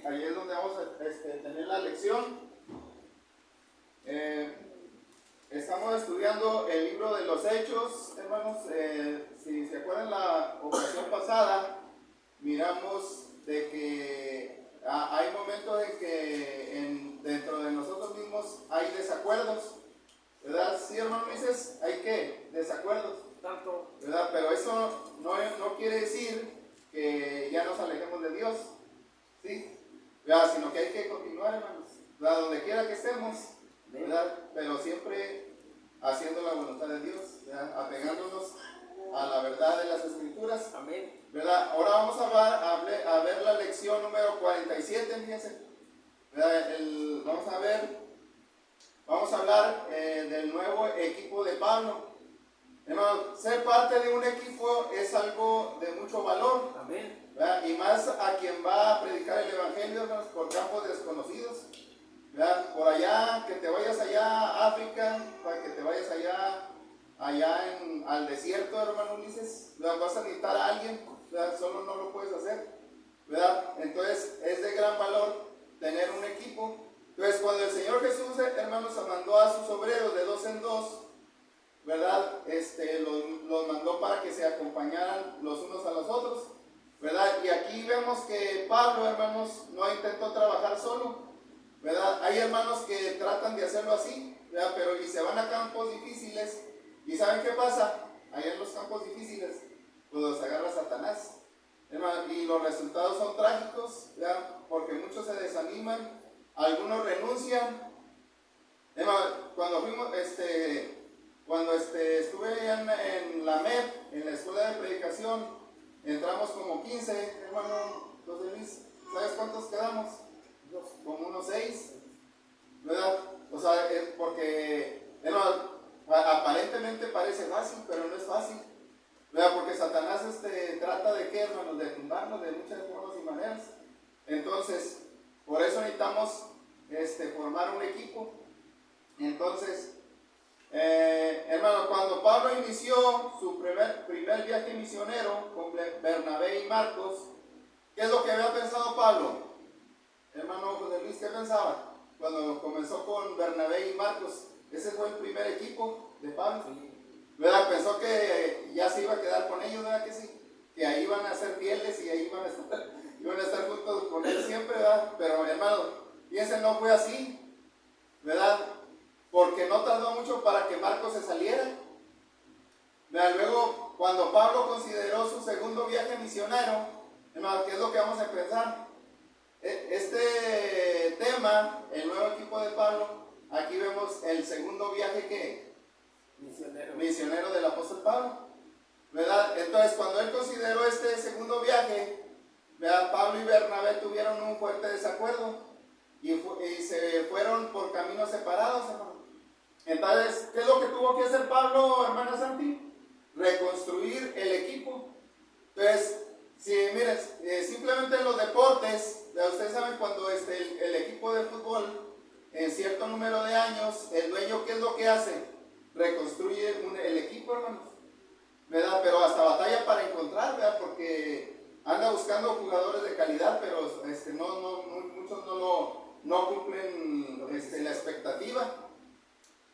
ahí es donde vamos a tener la lección. Estamos estudiando el libro de los Hechos, hermanos. Si se acuerdan la ocasión pasada, miramos de que hay momentos en que dentro de nosotros mismos hay desacuerdos, ¿verdad? Sí, hermano Luis, hay que desacuerdos, ¿verdad? Pero eso no quiere decir que ya nos alejemos de Dios, ¿sí? ¿Verdad? Sino que hay que continuar, hermanos, ¿verdad? Donde quiera que estemos, ¿verdad? Pero siempre haciendo la voluntad de Dios, ¿verdad? Apegándonos a la verdad de las Escrituras. Amén. ¿Verdad? Ahora vamos a ver la lección número 47, fíjense. Vamos a hablar del nuevo equipo de Pablo. Hermano, ser parte de un equipo es algo de mucho valor. Amén. ¿Verdad? Y más a quien va a predicar el evangelio, hermanos, por campos desconocidos. ¿Verdad? Por allá, que te vayas allá a África, para que te vayas allá al desierto, hermano Ulises, ¿verdad? Vas a necesitar a alguien, ¿verdad? Solo no lo puedes hacer, ¿verdad? Entonces es de gran valor tener un equipo. Entonces cuando el Señor Jesús, hermanos, mandó a sus obreros de 2 en 2, ¿verdad? Los mandó para que se acompañaran los unos a los otros, ¿verdad? Y aquí vemos que Pablo, hermanos, no intentó trabajar solo, ¿verdad? Hay hermanos que tratan de hacerlo así, ¿verdad? Pero y se van a campos difíciles, ¿y saben qué pasa? Allá en los campos difíciles, pues los agarra Satanás, ¿verdad? Y los resultados son trágicos, ¿verdad? Porque muchos se desaniman, algunos renuncian, ¿verdad? Cuando estuve en la MEP, en la escuela de predicación, entramos como 15, hermano José Luis, ¿sabes cuántos quedamos? Como unos 6, ¿verdad? O sea, porque, hermano, aparentemente parece fácil, pero no es fácil, ¿verdad? Porque Satanás trata de qué, hermanos, de tumbarnos de muchas formas y maneras. Entonces, por eso necesitamos formar un equipo. Entonces, hermano, cuando Pablo inició su primer viaje misionero con Bernabé y Marcos, ¿qué es lo que había pensado Pablo? Hermano José Luis, ¿qué pensaba? Cuando comenzó con Bernabé y Marcos, ese fue el primer equipo de Pablo, ¿verdad? Pensó que ya se iba a quedar con ellos, ¿verdad que sí? Que ahí iban a ser fieles y ahí iban a estar juntos con él siempre, ¿verdad? Pero hermano, piensen, no fue así, ¿verdad? Porque no tardó mucho para que Marcos se saliera, ¿verdad? Luego, cuando Pablo consideró su segundo viaje misionero, hermano, ¿qué es lo que vamos a empezar? Este tema, el nuevo equipo de Pablo, aquí vemos el segundo viaje que misionero del apóstol Pablo, ¿verdad? Entonces cuando él consideró este segundo viaje, ¿verdad? Pablo y Bernabé tuvieron un fuerte desacuerdo y se fueron por caminos separados, hermano. Entonces, ¿qué es lo que tuvo que hacer Pablo, hermana Santi? Reconstruir el equipo. Entonces, si miren, simplemente en los deportes, ustedes saben cuando el equipo de fútbol en cierto número de años, el dueño, ¿qué es lo que hace? Reconstruye el equipo, hermanos, ¿verdad? Pero hasta batalla para encontrar, ¿verdad? Porque anda buscando jugadores de calidad, pero muchos no cumplen la expectativa.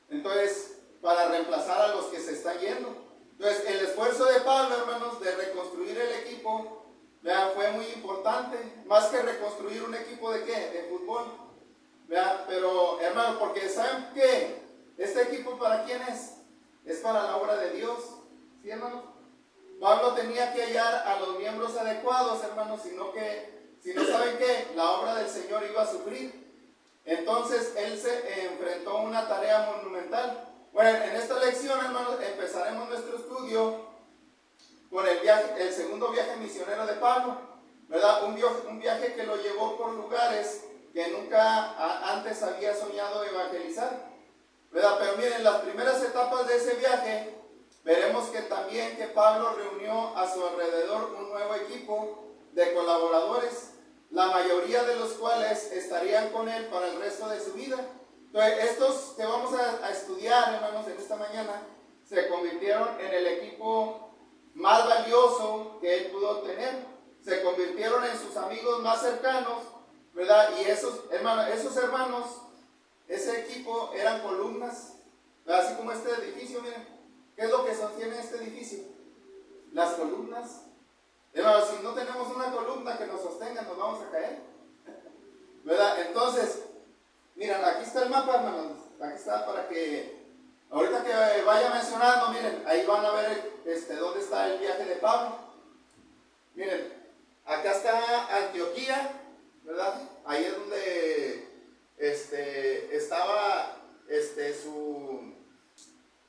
Entonces, para reemplazar a los que se están yendo. Entonces, el esfuerzo de Pablo, hermanos, de reconstruir el equipo, ¿verdad? Fue muy importante, más que reconstruir un equipo de ¿qué? De fútbol, ¿verdad? Pero, hermano, porque ¿saben qué? Este equipo, ¿para quién es? Es para la obra de Dios, ¿sí, hermano? Pablo tenía que hallar a los miembros adecuados, hermanos, si no, ¿saben qué? La obra del Señor iba a sufrir. Entonces, él se enfrentó a una tarea monumental. Bueno, en esta lección, hermanos, empezaremos nuestro estudio con el segundo viaje misionero de Pablo, ¿verdad? Un viaje que lo llevó por lugares que nunca antes había soñado evangelizar, ¿verdad? Pero miren, las primeras etapas de ese viaje, veremos que también que Pablo reunió a su alrededor un nuevo equipo de colaboradores, la mayoría de los cuales estarían con él para el resto de su vida. Entonces, estos que vamos a estudiar, hermanos, en esta mañana, se convirtieron en el equipo más valioso que él pudo tener. Se convirtieron en sus amigos más cercanos, ¿verdad? Y esos hermanos, ese equipo eran columnas, ¿verdad? Así como este edificio, miren, ¿qué es lo que sostiene este edificio? Las columnas. Hermanos, si no tenemos una columna que nos sostenga, nos vamos a caer, ¿verdad? Entonces, miren, aquí está el mapa, hermanos, aquí está para que, ahorita que vaya mencionando, miren, ahí van a ver dónde está el viaje de Pablo. Miren, acá está Antioquía, ¿verdad? Ahí es donde estaba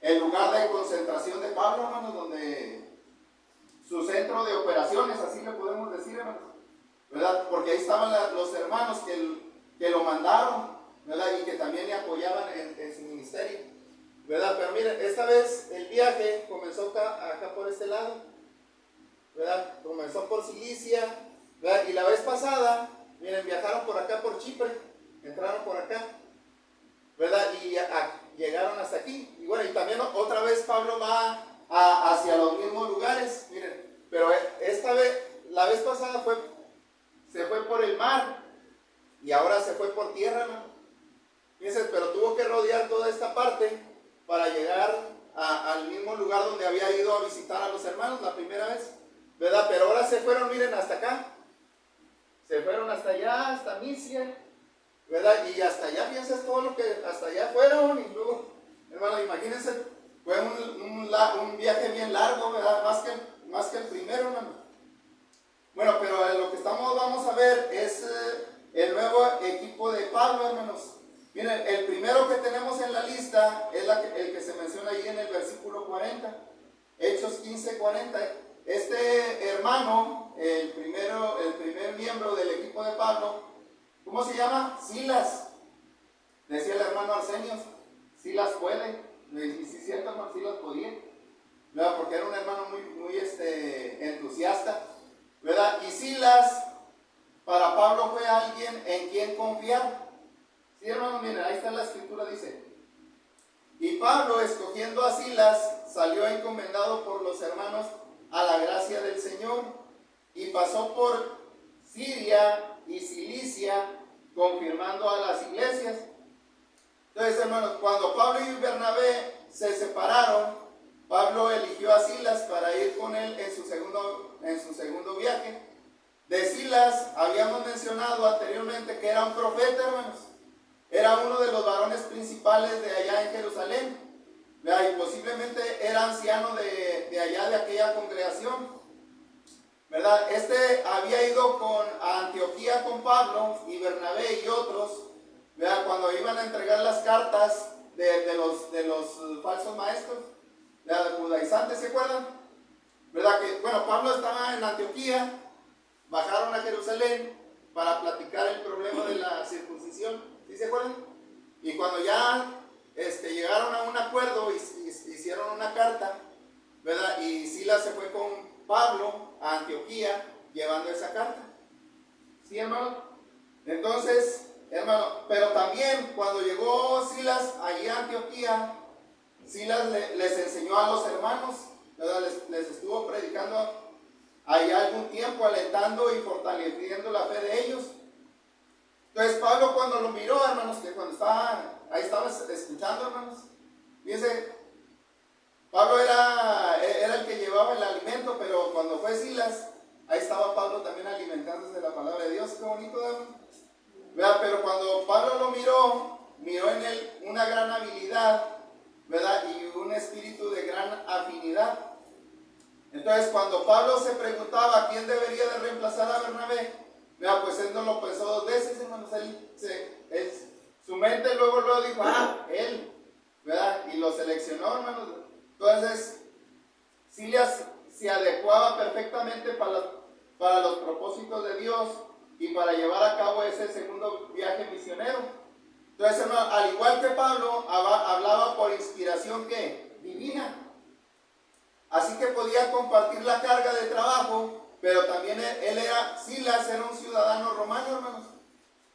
el lugar de concentración de Pablo, hermanos, donde su centro de operaciones, así le podemos decir, hermanos, ¿verdad? Porque ahí estaban los hermanos que lo mandaron, ¿verdad? Y que también le apoyaban en su ministerio, ¿verdad? Pero miren, esta vez el viaje comenzó acá por este lado, ¿verdad? Comenzó por Cilicia, ¿verdad? Y la vez pasada, miren, viajaron por acá por Chipre, entraron por acá, ¿verdad? Y llegaron hasta aquí. Y bueno, y también otra vez Pablo va hacia los mismos lugares, miren, pero esta vez, la vez pasada se fue por el mar y ahora se fue por tierra, ¿no? Fíjense, pero tuvo que rodear toda esta parte para llegar al mismo lugar donde había ido a visitar a los hermanos la primera vez, ¿verdad? Pero ahora se fueron, miren, hasta acá, se fueron hasta allá, hasta Misia, ¿verdad? Y hasta allá, piensas todo lo que hasta allá fueron, y luego, hermano, imagínense, fue un viaje bien largo, ¿verdad? Más que el primero, hermano. Bueno, pero lo que vamos a ver es el nuevo equipo de Pablo, hermanos. Miren, el primero que tenemos en la lista es el que se menciona ahí en el versículo 40, Hechos 15:40. Este hermano, el primer miembro del equipo de Pablo, ¿cómo se llama? Silas. Decía el hermano Arsenio, Silas puede. Y sí, cierto, hermano, Silas podía, ¿verdad? Porque era un hermano muy entusiasta, ¿verdad? Y Silas, para Pablo, fue alguien en quien confiar. Sí, hermano, miren, ahí está la escritura, dice: y Pablo, escogiendo a Silas, salió encomendado por los hermanos a la gracia del Señor, y pasó por Siria y Cilicia, confirmando a las iglesias. Entonces, hermanos, cuando Pablo y Bernabé se separaron, Pablo eligió a Silas para ir con él en su segundo viaje. De Silas habíamos mencionado anteriormente que era un profeta, hermanos. Era uno de los varones principales de allá en Jerusalén, ¿verdad? Y posiblemente era anciano de allá, de aquella congregación, ¿verdad? Había ido a Antioquía con Pablo y Bernabé y otros, ¿verdad? Cuando iban a entregar las cartas de los falsos maestros, ¿verdad? De judaizantes, ¿se acuerdan? ¿Verdad? Que, bueno, Pablo estaba en Antioquía, bajaron a Jerusalén para platicar el problema de la circuncisión. ¿Sí se acuerdan? Y cuando ya llegaron a un acuerdo, hicieron una carta, ¿verdad? Y Silas se fue con Pablo a Antioquía llevando esa carta. ¿Sí, hermano? Entonces, hermano, pero también cuando llegó Silas allí a Antioquía, Silas les enseñó a los hermanos, ¿verdad? Les estuvo predicando ahí algún tiempo, alentando y fortaleciendo la fe de ellos. Entonces Pablo, cuando lo miró, hermanos, que cuando ahí estaba escuchando, hermanos, fíjense, Pablo era el que llevaba el alimento, pero cuando fue Silas, ahí estaba Pablo también alimentándose de la palabra de Dios. Qué bonito, hermano. ¿Verdad? Pero cuando Pablo lo miró en él una gran habilidad, ¿verdad? Y un espíritu de gran afinidad. Entonces, cuando Pablo se preguntaba quién debería de reemplazar a Bernabé, ¿verdad? Pues él no lo pensó dos veces, hermanos. Su mente luego dijo, él, ¿verdad? Y lo seleccionó, hermanos. Entonces, Silas se adecuaba perfectamente para los propósitos de Dios y para llevar a cabo ese segundo viaje misionero. Entonces, hermano, al igual que Pablo, hablaba por inspiración divina. Así que podía compartir la carga de trabajo, pero también Silas era un ciudadano romano, hermanos,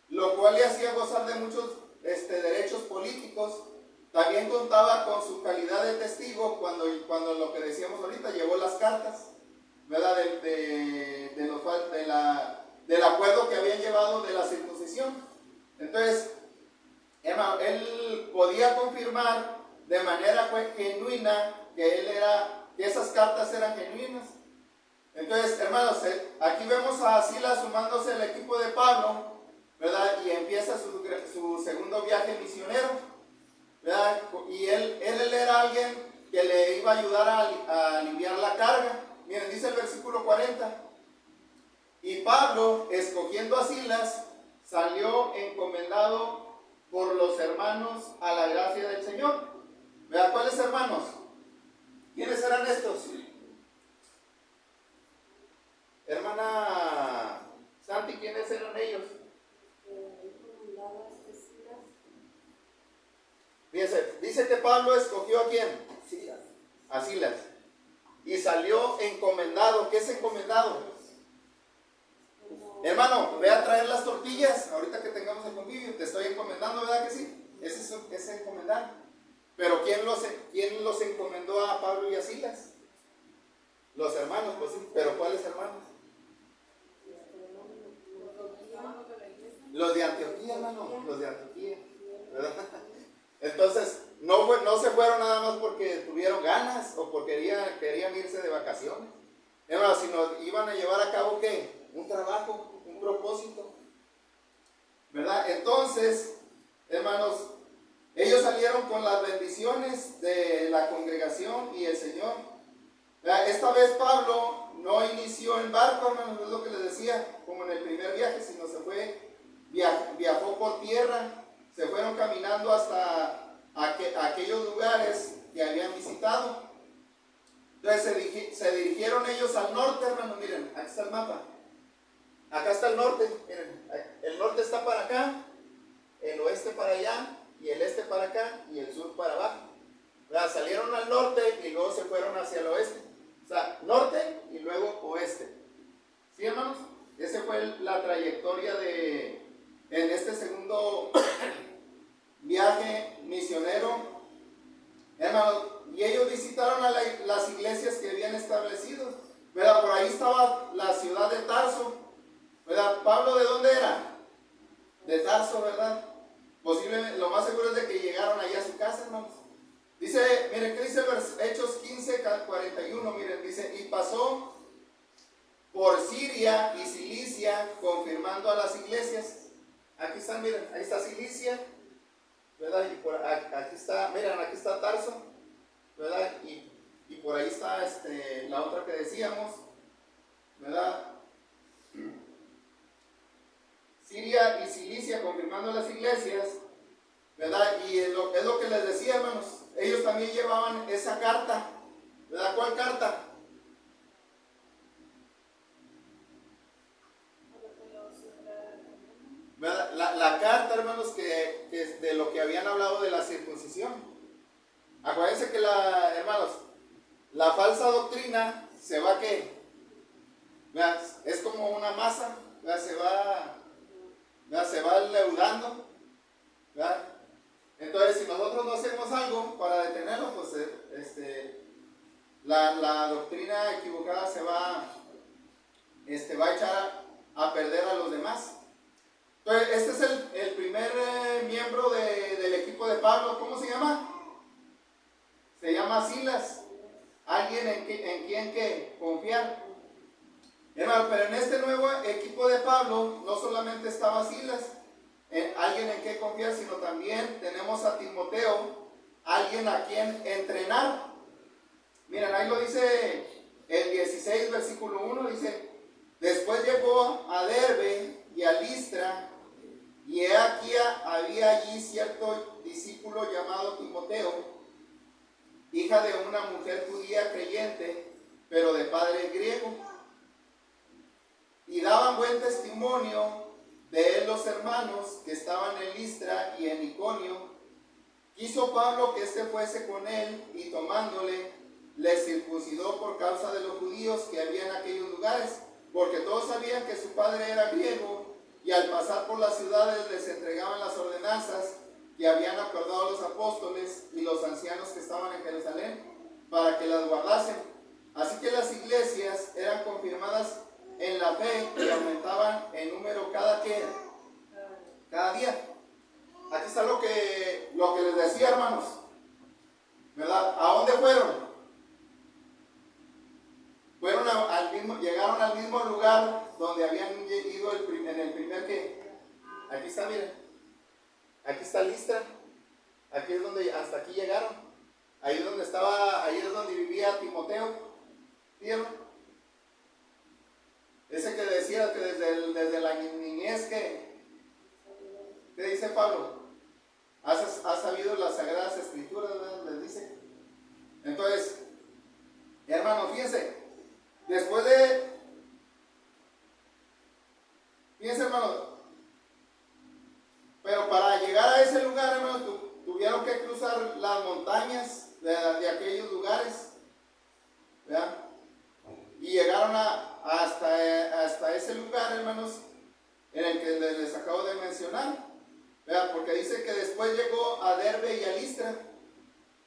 lo cual le hacía gozar de muchos derechos políticos. También contaba con su calidad de testigo cuando lo que decíamos ahorita, llevó las cartas, ¿verdad? del acuerdo que habían llevado de la circuncisión. Entonces, hermano, él podía confirmar de manera genuina que esas cartas eran genuinas. Entonces, hermanos, aquí vemos a Silas sumándose al equipo de Pablo, ¿verdad? Y empieza su segundo viaje misionero, ¿verdad? Y él era alguien que le iba a ayudar a aliviar la carga. Miren, dice el versículo 40. Y Pablo, escogiendo a Silas, salió encomendado por los hermanos a la gracia del Señor. ¿Verdad? ¿Cuáles hermanos? ¿Quiénes eran estos? Hermana Santi, ¿quiénes eran ellos? Fíjense, dice que Pablo escogió ¿a quién? Silas. A Silas. Y salió encomendado. ¿Qué es encomendado? Hermano, ve a traer las tortillas. Ahorita que tengamos el convivio, te estoy encomendando, ¿verdad que sí? Ese es encomendar. Pero ¿quién los encomendó a Pablo y a Silas? Los hermanos, pues sí. ¿Pero cuáles hermanos? Los de Antioquía, hermano. Los de Antioquía, ¿verdad? Entonces, no se fueron nada más porque tuvieron ganas o porque querían irse de vacaciones. Hermano, sino iban a llevar a cabo ¿qué? Un trabajo, un propósito, ¿verdad? Entonces, hermanos, ellos salieron con las bendiciones de la congregación y el Señor. Esta vez Pablo no inició en barco, hermanos, es lo que les decía, como en el primer viaje, sino viajó por tierra. Se fueron caminando hasta aquellos lugares que habían visitado. Entonces se dirigieron ellos al norte, hermanos. Miren, aquí está el mapa. Acá está el norte. Miren, el norte está para acá, el oeste para allá, y el este para acá, y el sur para abajo. Salieron al norte y luego se fueron hacia el oeste. O sea, norte y luego oeste. ¿Sí, hermanos? Esa fue la trayectoria en este segundo viaje misionero, hermanos. Y ellos visitaron a las iglesias que habían establecido, ¿verdad? Por ahí estaba la ciudad de Tarso, ¿verdad? Pablo, ¿de dónde era? De Tarso, ¿verdad? Posiblemente, lo más seguro es de que llegaron allá a su casa, hermanos. Dice, miren, ¿qué dice Hechos 15:41? Miren, dice, y pasó por Siria y Cilicia, confirmando a las iglesias. Aquí están, miren, ahí está Cilicia, ¿verdad? Y aquí está, miren, aquí está Tarso, ¿verdad? Y por ahí está la otra que decíamos, ¿verdad? Siria y Cilicia, confirmando las iglesias, ¿verdad? Y es lo que les decía, hermanos. Ellos también llevaban esa carta, ¿verdad? ¿Cuál carta? La carta, hermanos, que es de lo que habían hablado de la circuncisión. Acuérdense que hermanos, la falsa doctrina se va ¿qué? Es como una masa, se va leudando, ¿verdad? Entonces, si nosotros no hacemos algo para detenerlo, pues la doctrina equivocada se va a echar a perder a los demás. Entonces, este es el primer miembro del equipo de Pablo. ¿Cómo se llama? Se llama Silas. Alguien en quien ¿qué? Confiar. Hermano, pero en este nuevo equipo de Pablo no solamente estaba Silas, alguien en quien confiar, sino también tenemos a Timoteo, alguien a quien entrenar. Miren, ahí lo dice el 16, versículo 1, dice, después llegó a Derbe y a Listra, y he aquí había allí cierto discípulo llamado Timoteo, hija de una mujer judía creyente, pero de padre griego. Y daban buen testimonio de él los hermanos que estaban en Listra y en Iconio. Quiso Pablo que éste fuese con él, y tomándole, le circuncidó por causa de los judíos que había en aquellos lugares, porque todos sabían que su padre era griego, y al pasar por las ciudades les entregaban las ordenanzas que habían acordado los apóstoles y los ancianos que estaban en Jerusalén, para que las guardasen. Así que las iglesias eran confirmadas en la fe y aumentaban en número cada día. Aquí está lo que les decía, hermanos, ¿verdad? ¿A dónde fueron? Llegaron al mismo lugar donde habían ido en el primer que. Aquí está, miren. Aquí está Listra. Aquí es donde, hasta aquí llegaron. Ahí es donde vivía Timoteo. ¿Vieron? Ese que decía que desde la niñez ¿qué dice Pablo? Has sabido las sagradas escrituras, ¿verdad? Les dice. Entonces, hermano, fíjense, fíjense, hermano, pero para llegar a ese lugar, hermano, tuvieron que cruzar las montañas de aquellos lugares, ¿verdad? Y llegaron hasta ese lugar, hermanos, en el que les acabo de mencionar, ¿verdad? Porque dice que después llegó a Derbe y a Listra.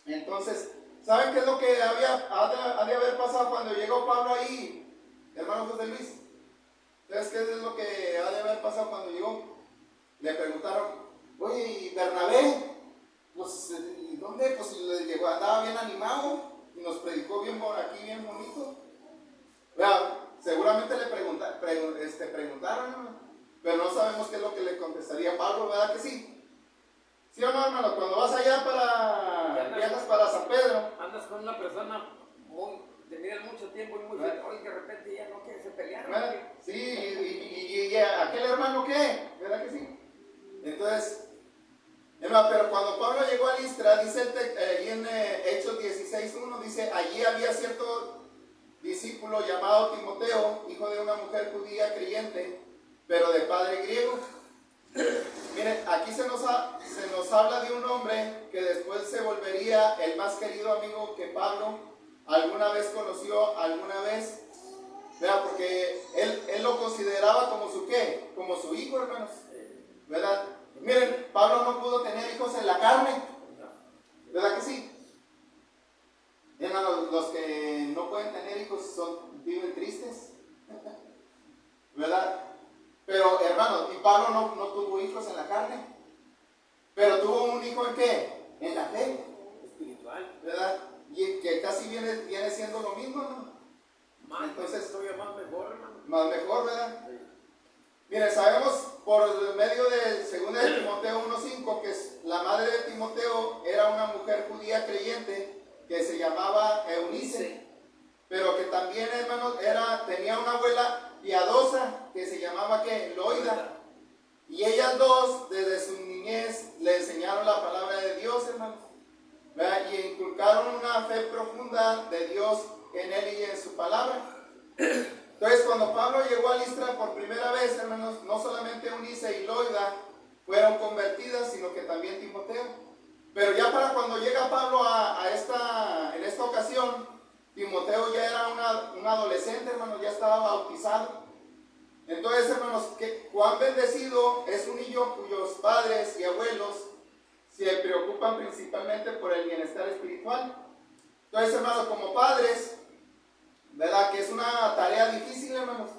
Entonces, ¿saben qué es lo que ha de haber pasado cuando llegó Pablo ahí, hermano José Luis? ¿Sabes qué es lo que ha de haber pasado cuando llegó? Le preguntaron, oye, ¿y Bernabé? Pues, ¿y dónde? Pues le llegó, andaba bien animado y nos predicó bien por aquí, bien bonito. ¿Verdad? Seguramente le preguntaron, ¿no? Pero no sabemos qué es lo que le contestaría Pablo, ¿verdad que sí? ¿Sí o no, hermano? Cuando vas allá viajas para San Pedro. Andas con una persona te miran mucho tiempo y muy bien, hoy de repente ya no quieres pelear. ¿Verdad? Sí, y aquel hermano ¿qué? ¿Verdad que sí? Entonces, hermano, pero cuando Pablo llegó a Listra, dice allí en Hechos 16:1, dice, allí había cierto discípulo llamado Timoteo, hijo de una mujer judía creyente, pero de padre griego. Miren, aquí se nos habla de un hombre que después se volvería el más querido amigo que Pablo alguna vez conoció, ¿verdad? Porque él lo consideraba como su ¿qué? Como su hijo, hermanos, ¿verdad? Miren, Pablo no pudo tener hijos en la carne, ¿verdad que sí? Hermanos, los que no pueden tener hijos viven tristes, ¿verdad? Pero, hermanos, y Pablo no tuvo hijos en la carne, pero tuvo un hijo ¿en qué? En la fe espiritual, ¿verdad? Y que casi viene siendo lo mismo, ¿no? Entonces, todavía más mejor, hermano. Más mejor, ¿verdad? Sí. Miren, sabemos por medio de 2 de Timoteo 1:5 que la madre de Timoteo era una mujer judía creyente que se llamaba Eunice, pero que también, hermanos, tenía una abuela piadosa que se llamaba ¿qué? Loida. Y ellas dos, desde su niñez, le enseñaron la palabra de Dios, hermanos, ¿verdad? Y inculcaron una fe profunda de Dios en él y en su palabra. Entonces, cuando Pablo llegó a Listra por primera vez, hermanos, no solamente Eunice y Loida fueron convertidas, sino que también Timoteo. Pero ya para cuando llega Pablo en esta ocasión, Timoteo ya era un adolescente, hermanos, ya estaba bautizado. Entonces, hermanos, cuán bendecido es un niño cuyos padres y abuelos se preocupan principalmente por el bienestar espiritual. Entonces, hermanos, como padres, ¿verdad? Que es una tarea difícil, hermanos.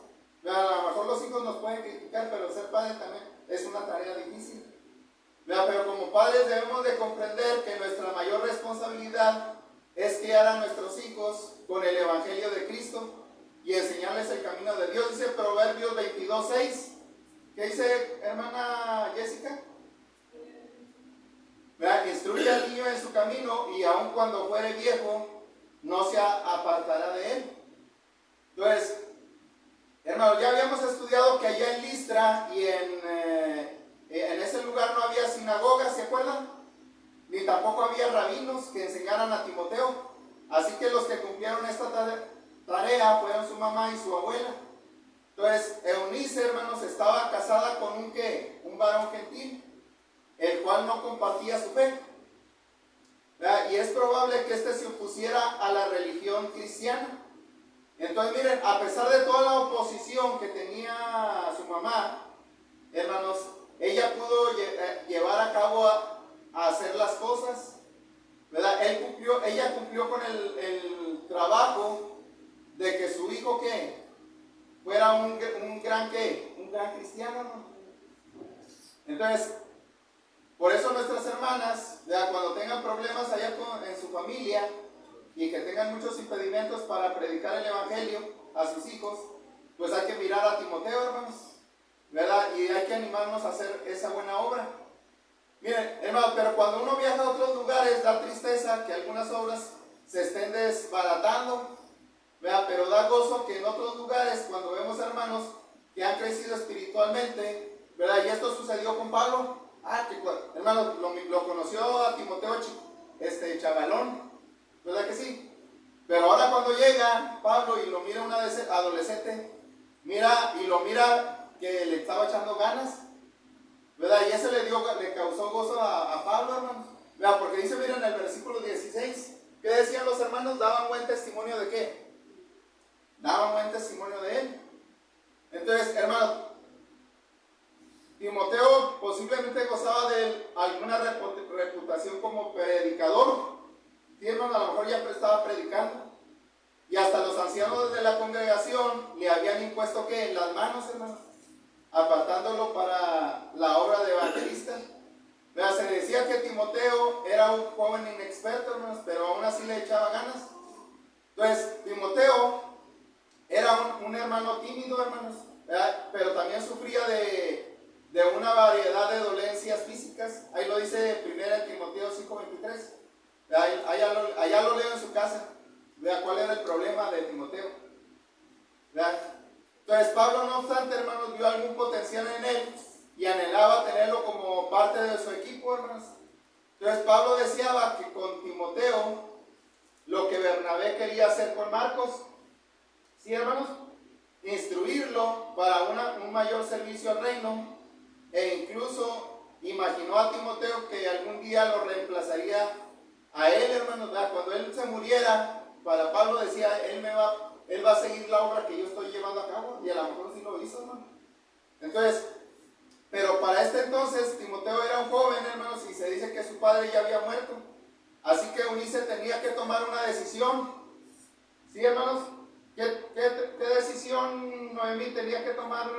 ¿Verdad? A lo mejor los hijos nos pueden criticar, pero ser padre también es una tarea difícil. ¿Verdad? Pero como padres debemos de comprender que nuestra mayor responsabilidad es criar a nuestros hijos con el Evangelio de Cristo y enseñarles el camino de Dios. Dice Proverbios 22:6. ¿Qué dice, hermana Jessica? ¿Verdad? Instruye al niño en su camino y aun cuando fuere viejo no se apartará de él. Entonces, hermanos, ya habíamos estudiado que allá en Listra y en ese lugar no había sinagogas, ¿se acuerdan? Ni tampoco había rabinos que enseñaran a Timoteo. Así que los que cumplieron esta tarea fueron su mamá y su abuela. Entonces, Eunice, hermanos, estaba casada con un varón gentil, el cual no compartía su fe. ¿Verdad? Y es probable que se opusiera a la religión cristiana. Entonces, miren, a pesar de toda la oposición que tenía su mamá, hermanos, ella pudo llevar a cabo a hacer las cosas, ¿verdad? Ella cumplió con el trabajo de que su hijo fuera un gran ¿qué? Un gran cristiano, ¿no? Entonces, por eso nuestras hermanas, ya, cuando tengan problemas allá en su familia y que tengan muchos impedimentos para predicar el evangelio a sus hijos, pues hay que mirar a Timoteo, hermanos, ¿verdad? Y hay que animarnos a hacer esa buena obra. Miren, hermanos, pero cuando uno viaja a otros lugares, da tristeza que algunas obras se estén desbaratando, ¿verdad? Pero da gozo que en otros lugares, cuando vemos hermanos que han crecido espiritualmente, ¿verdad? Y esto sucedió con Pablo. Hermanos, lo conoció a Timoteo chavalón, ¿verdad que sí? Pero ahora cuando llega Pablo y lo mira una adolescente, mira que le estaba echando ganas, ¿verdad? Y eso le causó gozo a Pablo, hermanos, ¿verdad? Porque dice, mira en el versículo 16, ¿qué decían los hermanos? Daban buen testimonio de ¿qué? Daban buen testimonio de él. Entonces, hermanos, Timoteo posiblemente gozaba de alguna reputación como predicador. Sí, hermano, a lo mejor ya estaba predicando. Y hasta los ancianos de la congregación le habían impuesto ¿qué? Las manos, hermano, apartándolo para la obra de evangelista. Pero se decía que Timoteo era un joven inexperto, hermanos, pero aún así le echaba ganas. Entonces, Timoteo era un hermano tímido, hermanos, ¿verdad? Pero también sufría de una variedad de dolencias físicas. Ahí lo dice 1 Timoteo 5:23. Allá lo leo en su casa. Vea cuál era el problema de Timoteo. ¿Verdad? Entonces Pablo, no obstante, hermanos, vio algún potencial en él y anhelaba tenerlo como parte de su equipo, hermanos. Entonces Pablo deseaba que con Timoteo lo que Bernabé quería hacer con Marcos, ¿sí, hermanos? Instruirlo para un mayor servicio al reino, e incluso imaginó a Timoteo que algún día lo reemplazaría a él, hermanos, ¿verdad? Cuando él se muriera, para Pablo decía, él va a seguir la obra que yo estoy llevando a cabo, y a lo mejor sí lo hizo, hermano. Entonces, pero para este entonces Timoteo era un joven, hermanos, y se dice que su padre ya había muerto, así que Eunice tenía que tomar una decisión. ¿Sí, hermanos? ¿Qué decisión Noemí tenía que tomar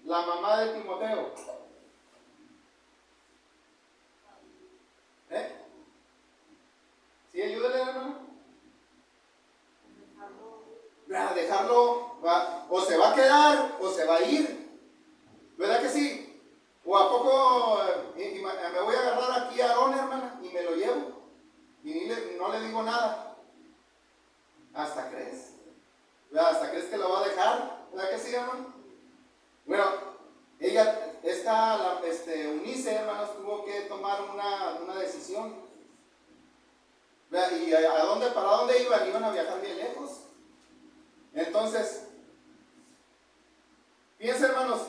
la mamá de Timoteo? ¿Sí, ayúdale, hermano? Dejarlo, o se va a quedar o se va a ir, ¿verdad que sí? O a poco me voy a agarrar aquí a Aarón, hermana, y me lo llevo y no le digo nada. Hasta crees, ¿verdad? Hasta crees que lo va a dejar, ¿verdad que sí, hermano? Bueno, Eunice, hermanos, tuvo que tomar una decisión, ¿verdad? ¿Y para dónde iban? Iban a viajar bien lejos. Entonces, fíjense, hermanos,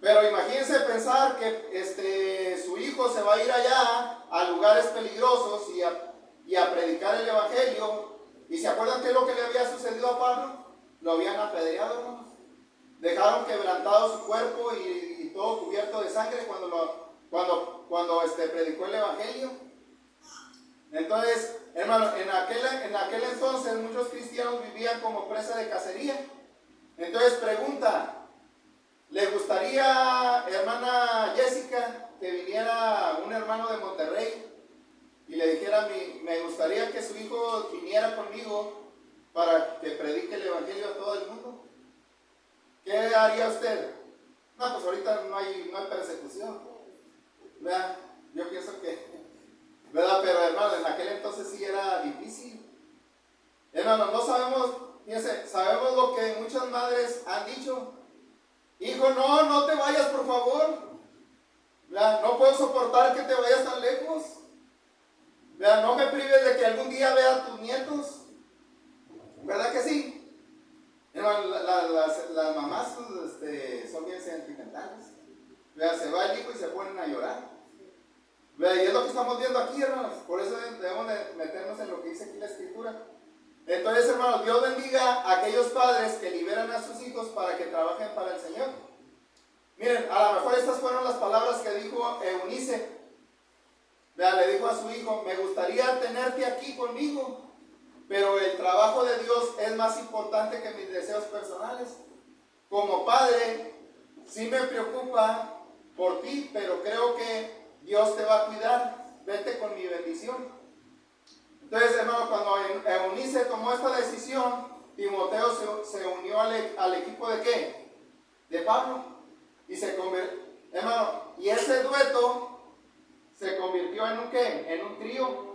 pero imagínense pensar que su hijo se va a ir allá a lugares peligrosos y a predicar el evangelio. ¿Y se acuerdan qué es lo que le había sucedido a Pablo? Lo habían apedreado, hermanos. Dejaron quebrantado su cuerpo y todo cubierto de sangre cuando predicó el evangelio. Entonces, hermano, en aquel entonces muchos cristianos vivían como presa de cacería. Entonces pregunta, ¿le gustaría, hermana Jessica, que viniera un hermano de Monterrey y le dijera, me gustaría que su hijo viniera conmigo para que predique el evangelio a todo el mundo? ¿Qué haría usted? No, pues ahorita no hay persecución, ¿verdad? Yo pienso que, ¿verdad? Pero hermano, en aquel entonces sí era difícil. Hermano, no sabemos, fíjense, sabemos lo que muchas madres han dicho. Hijo, no te vayas, por favor, ¿verdad? No puedo soportar que te vayas tan lejos, ¿verdad? No me prives de que algún día vea a tus nietos, ¿verdad que sí? Hermano, las mamás son bien sentimentales, ¿verdad? Se va el hijo y se ponen a llorar, ¿verdad? Y es lo que estamos viendo aquí, hermanos. Por eso debemos de meternos en lo que dice aquí la escritura. Entonces, hermanos, Dios bendiga a aquellos padres que liberan a sus hijos para que trabajen para el Señor. Miren, a lo mejor estas fueron las palabras que dijo Eunice. Le dijo a su hijo, me gustaría tenerte aquí conmigo, pero el trabajo de Dios es más importante que mis deseos personales. Como padre, sí me preocupa por ti, pero creo que Dios te va a cuidar. Vete con mi bendición. Entonces, hermano, cuando Eunice tomó esta decisión, Timoteo se unió al equipo de ¿qué? De Pablo. Y se convirtió, hermano, y ese dueto se convirtió en un ¿qué? En un trío.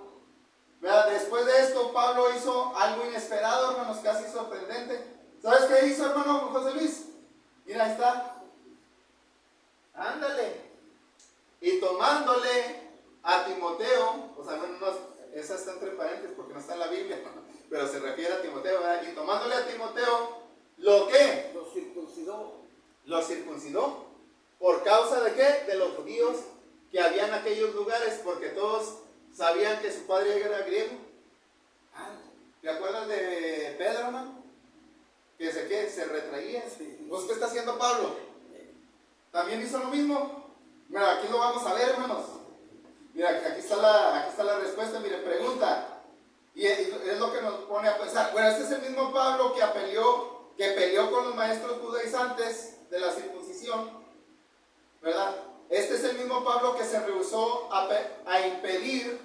¿Verdad? Después de esto, Pablo hizo algo inesperado, hermanos, casi sorprendente. ¿Sabes qué hizo, hermano José Luis? Mira, ahí está. Ándale. Y tomándole a Timoteo, o sea, bueno, esa está entre paréntesis porque no está en la Biblia, pero se refiere a Timoteo, ¿verdad? Y tomándole a Timoteo, ¿lo qué? Lo circuncidó. Lo circuncidó. ¿Por causa de qué? De los judíos que había en aquellos lugares, porque todos sabían que su padre era griego. ¿Te acuerdas de Pedro, hermano? Que se retraía. ¿Vos qué está haciendo Pablo? ¿También hizo lo mismo? Bueno, aquí lo vamos a ver, hermanos. Mira, aquí está la respuesta. Mire, pregunta. Y es lo que nos pone a pensar. Bueno, este es el mismo Pablo que peleó con los maestros judaizantes de la circuncisión, ¿verdad? Este es el mismo Pablo que se rehusó a impedir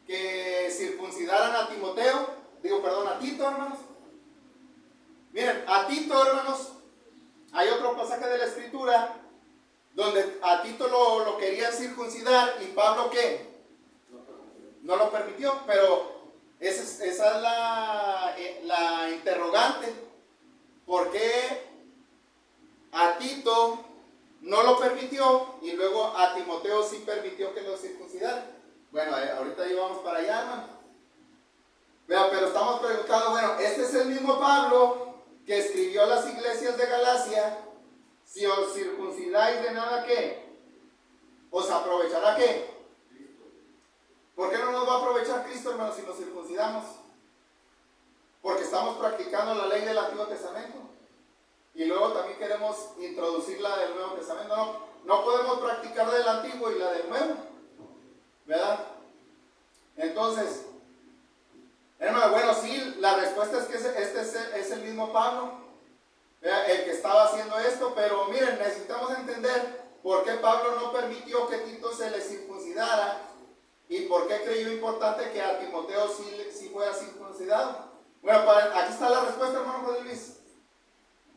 que circuncidaran a a Tito, hermanos. Miren, a Tito, hermanos, hay otro pasaje de la Escritura donde a Tito lo querían circuncidar y Pablo ¿qué? No lo permitió, pero esa es la interrogante. ¿Por qué a Tito no lo permitió y luego a Timoteo sí permitió que lo circuncidara? Bueno, ahorita íbamos para allá, hermano. Pero estamos preguntando, bueno, este es el mismo Pablo que escribió a las iglesias de Galacia: si os circuncidáis, de nada ¿qué? ¿Os aprovechará qué? ¿Por qué no nos va a aprovechar Cristo, hermano, si nos circuncidamos? Porque estamos practicando la ley del Antiguo Testamento y luego también queremos introducir la del Nuevo Testamento. No podemos practicar del Antiguo y la del Nuevo, ¿verdad? Entonces, hermano, bueno, sí, la respuesta es que este es el mismo Pablo, el que estaba haciendo esto, pero miren, necesitamos entender por qué Pablo no permitió que Tito se le circuncidara y por qué creyó importante que a Timoteo sí fuera circuncidado. Bueno, aquí está la respuesta, hermano José Luis,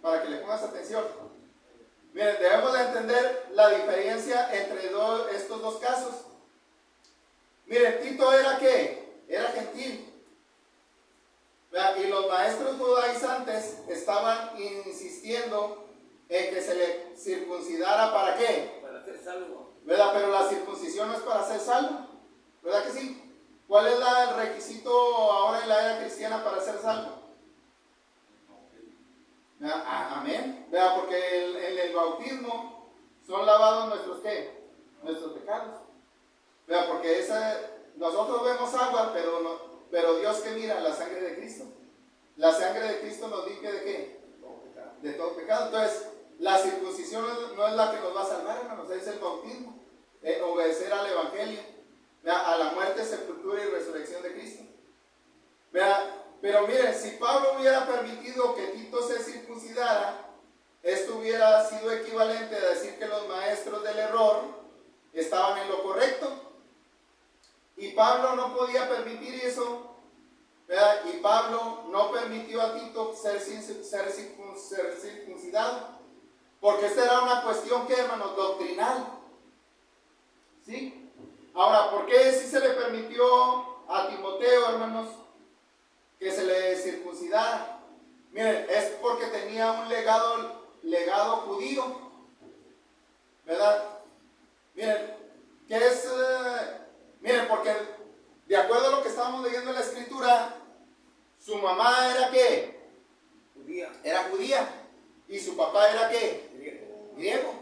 para que le pongas atención. Miren, debemos de entender la diferencia entre estos dos casos. Miren, Tito era ¿qué? Era gentil. Y los maestros judaizantes estaban insistiendo en que se le circuncidara ¿para qué? Para ser salvo. ¿Verdad? Pero la circuncisión no es para ser salvo, ¿verdad que sí? ¿Cuál es el requisito ahora en la era cristiana para ser salvo? Amén. ¿Verdad? Porque en el bautismo son lavados nuestros ¿qué? Nuestros pecados. ¿Verdad? Porque nosotros vemos agua, pero Dios ¿qué mira? La sangre de Cristo. La sangre de Cristo nos limpia ¿de qué? De todo pecado. Entonces, la circuncisión no es la que nos va a salvar, hermanos, es el bautismo. Obedecer al Evangelio, a la muerte, sepultura y resurrección de Cristo. Pero miren, si Pablo hubiera permitido que Tito se circuncidara, esto hubiera sido equivalente a decir que los maestros del error estaban en lo correcto. Y Pablo no podía permitir eso, ¿verdad? Y Pablo no permitió a Tito ser circuncidado, porque esta era una cuestión que, hermanos, doctrinal. ¿Sí? Ahora, ¿por qué sí se le permitió a Timoteo, hermanos, que se le circuncidara? Miren, es porque tenía un legado judío, ¿verdad? Miren, ¿qué es? Miren, porque de acuerdo a lo que estábamos leyendo en la Escritura, su mamá era ¿qué? Judía. Era judía. ¿Y su papá era qué? Griego.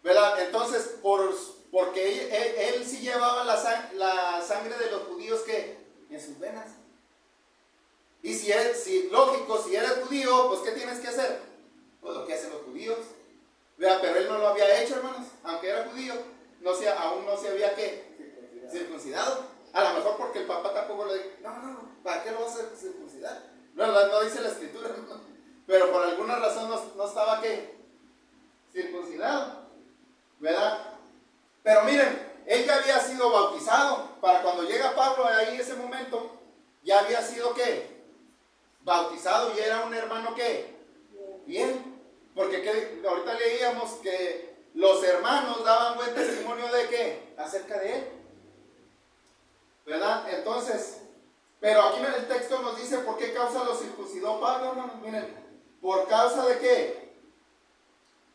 ¿Verdad? Entonces, porque él sí llevaba la sangre de los judíos ¿qué? En sus venas. Y si eres judío, pues ¿qué tienes que hacer? Pues lo que hacen los judíos. ¿Verdad? Pero él no lo había hecho, hermanos. Aunque era judío, aún no se había ¿qué? Circuncidado. A lo mejor porque el papá tampoco le dijo, no, ¿para qué lo vas a circuncidar? No dice la escritura, ¿no? Pero por alguna razón no estaba, ¿qué? Circuncidado, ¿verdad? Pero miren, él ya había sido bautizado. Para cuando llega Pablo ahí ese momento, ya había sido, ¿qué? Bautizado y era un hermano, ¿qué? Bien. Porque ahorita leíamos que los hermanos daban buen testimonio de ¿qué? Acerca de él, ¿verdad? Entonces, pero aquí en el texto nos dice por qué causa lo circuncidó Pablo, hermanos. Miren, por causa de ¿qué?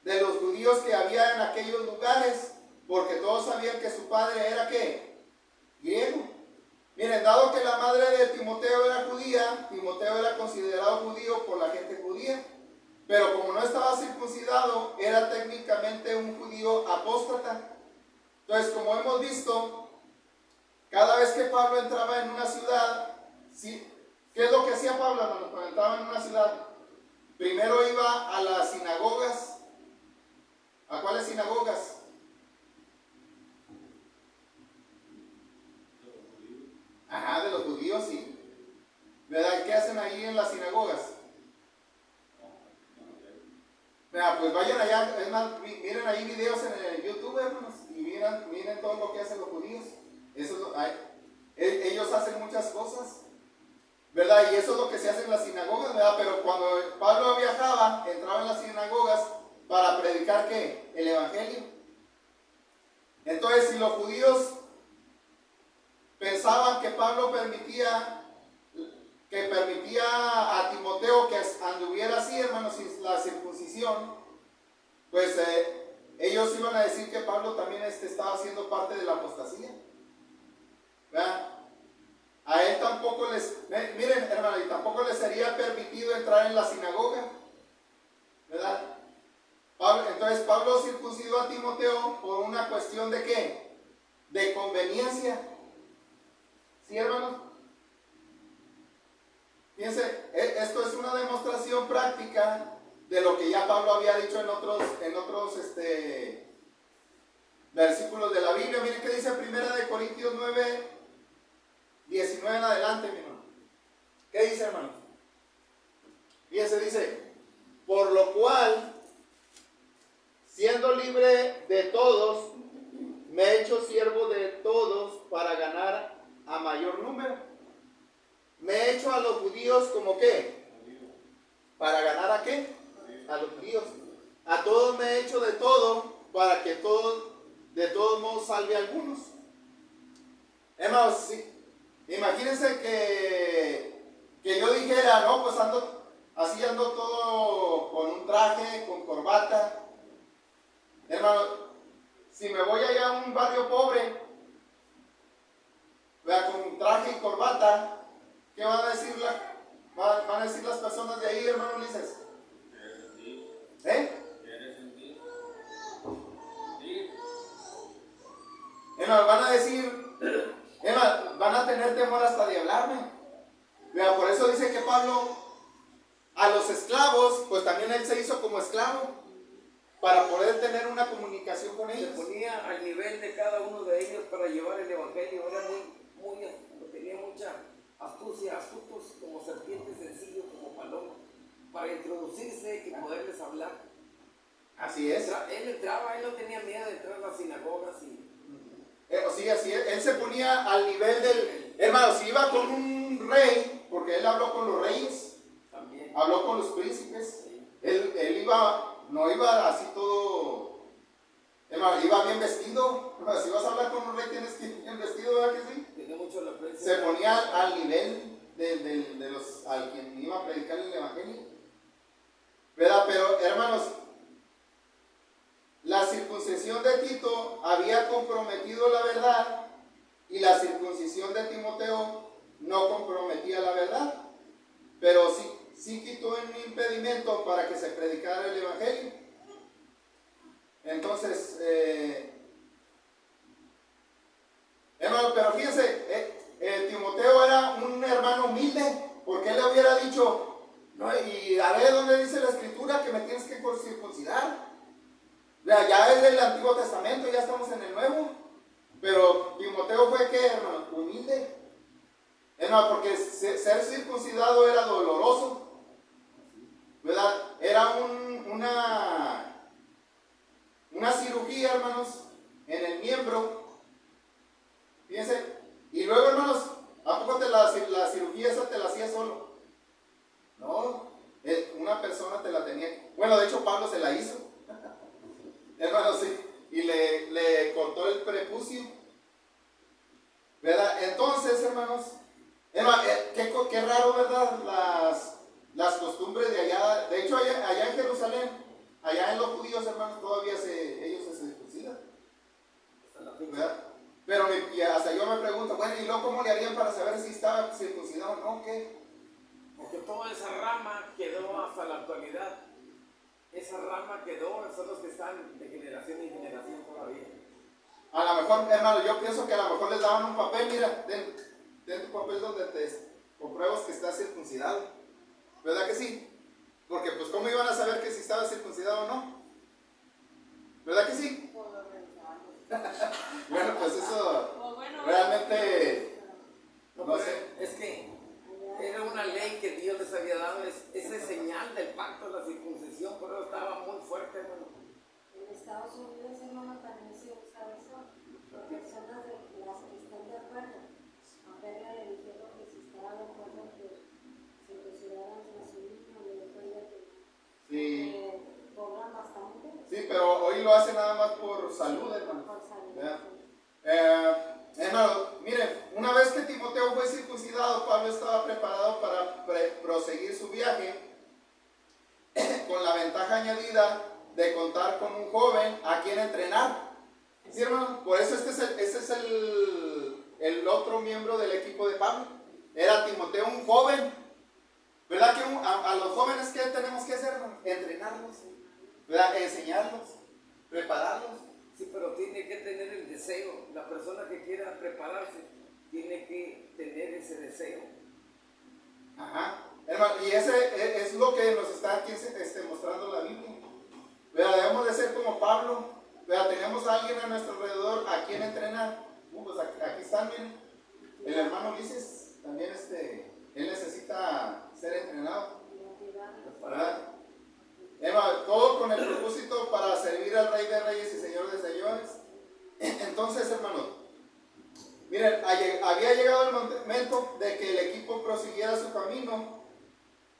De los judíos que había en aquellos lugares, porque todos sabían que su padre era ¿qué? Griego. Miren, dado que la madre de Timoteo era judía, Timoteo era considerado judío por la gente judía, pero como no estaba circuncidado, era técnicamente un judío apóstata. Entonces, como hemos visto, cada vez que Pablo entraba en una ciudad, ¿sí? ¿Qué es lo que hacía Pablo cuando entraba en una ciudad? Primero iba a las sinagogas. ¿A cuáles sinagogas? Ajá, de los judíos, sí. ¿Verdad? ¿Qué hacen ahí en las sinagogas? Pues vayan allá, es más, miren ahí videos en el YouTube, hermanos, y miren todo lo que hacen los judíos. Eso ellos hacen muchas cosas, ¿verdad? Y eso es lo que se hace en las sinagogas, ¿verdad? Pero cuando Pablo viajaba, entraba en las sinagogas para predicar ¿qué? El evangelio. Entonces, si los judíos pensaban que Pablo permitía a Timoteo que anduviera así, hermanos, sin la circuncisión, pues ellos iban a decir que Pablo también estaba siendo parte de la apostasía, ¿verdad? A él tampoco miren, hermanos, y tampoco les sería permitido entrar en la sinagoga, ¿verdad? Entonces Pablo circuncidó a Timoteo por una cuestión de ¿qué? De conveniencia. ¿Sí, hermanos? Fíjense, esto es una demostración práctica de lo que ya Pablo había dicho en otros versículos de la Biblia. Miren qué dice 1 Corintios 9, 19 en adelante, mi hermano. ¿Qué dice, hermano? Fíjense, dice, por lo cual, siendo libre de todos, me he hecho siervo de todos para ganar a mayor número. Me he hecho a los judíos como ¿qué? ¿Para ganar a qué? A los judíos. A todos me he hecho de todo para que de todos modos salve a algunos. Hermanos, sí, imagínense que yo dijera, no, pues ando todo con un traje, con corbata. Hermano, si me voy allá a un barrio pobre, vea, con traje y corbata, ¿qué van a decir van a decir las personas de ahí, hermano Ulises? Hermano, van a decir, hermano, van a tener temor hasta de hablarme. Vea, por eso dice que Pablo a los esclavos, pues también él se hizo como esclavo para poder tener una comunicación con ellos. Se ponía al nivel de cada uno de ellos para llevar el evangelio. Era tenía mucha astucia, astutos como serpientes, sencillos como paloma, para introducirse y poderles hablar. Así es. Él entraba, él no tenía miedo de entrar a las sinagogas y... Sí, así es. Él se ponía al nivel del... Hermano, si iba con un rey, porque él habló con los reyes, también habló con los príncipes, sí. Él no iba así todo... Hermano, iba bien vestido. Hermano, si vas a hablar con un rey tienes que ir bien vestido, ¿verdad que sí? Tiene mucho la prensa. Se ponía al nivel de los al quien iba a predicar el evangelio, ¿verdad? Pero hermanos, la circuncisión de Tito había comprometido la verdad y la circuncisión de Timoteo no comprometía la verdad, pero sí quitó un impedimento para que se predicara el evangelio. Entonces, hermano, pero fíjense, Timoteo era un hermano humilde, porque él le hubiera dicho, no, y a ver dónde dice la escritura que me tienes que circuncidar. Ya es del Antiguo Testamento, ya estamos en el Nuevo. Pero Timoteo fue, ¿qué, hermano? Humilde. Hermano, porque ser circuncidado era doloroso, ¿verdad? Era una cirugía, hermanos, en el miembro. Fíjense. Y luego, hermanos, ¿a poco la cirugía esa te la hacía solo? No, una persona te la tenía. Bueno, de hecho, Pablo se la hizo. Hermanos, sí. Y le cortó el prepucio, ¿verdad? Entonces, hermanos, qué raro, ¿verdad? Las costumbres de allá. De hecho, allá en Jerusalén, allá en los judíos, hermanos, todavía ellos se circuncidan, ¿verdad? Pero y hasta yo me pregunto, bueno, ¿y luego cómo le harían para saber si estaba circuncidado o no? ¿Qué? Porque toda esa rama quedó hasta la actualidad. Esa rama quedó, son los que están de generación en generación todavía. A lo mejor, hermano, yo pienso que a lo mejor les daban un papel, mira, ten tu papel donde te compruebas que estás circuncidado. ¿Verdad que sí? Porque pues ¿cómo iban a saber que si estaba circuncidado o no? ¿Verdad que sí? Bueno, pues eso realmente no sé. Es que era una ley que Dios les había dado, esa señal del pacto de la circuncisión, pero estaba muy fuerte, hermano. En Estados Unidos, hermano, también se usa eso. Las personas de las que están de acuerdo, aunque la religión, que si estaba de acuerdo que se consideraran a su hijo, le decía que cobran bastante. Sí, pero hoy lo hace nada más por salud, hermano. Por salud. Hermano, miren, una vez que Timoteo fue circuncidado, Pablo estaba preparado para proseguir su viaje con la ventaja añadida de contar con un joven a quien entrenar. ¿Sí, hermano? Por eso ese es el otro miembro del equipo de Pablo. Era Timoteo, un joven. ¿Verdad que a los jóvenes qué tenemos que hacer, hermano? Entrenarlos, ¿verdad? Enseñarlos, prepararlos. Sí, pero tiene que tener el deseo. La persona que quiera prepararse tiene que tener ese deseo. Ajá. Hermano, y ese es lo que nos está aquí mostrando la Biblia. ¿Verdad? Debemos de ser como Pablo. ¿Verdad? Tenemos a alguien a nuestro alrededor a quien entrenar. Pues aquí están, miren. El hermano Ulises también él necesita ser entrenado. ¿Verdad? Todo con el propósito para servir al Rey de Reyes y Señor de Señores. Entonces, hermanos, miren, había llegado el momento de que el equipo prosiguiera su camino,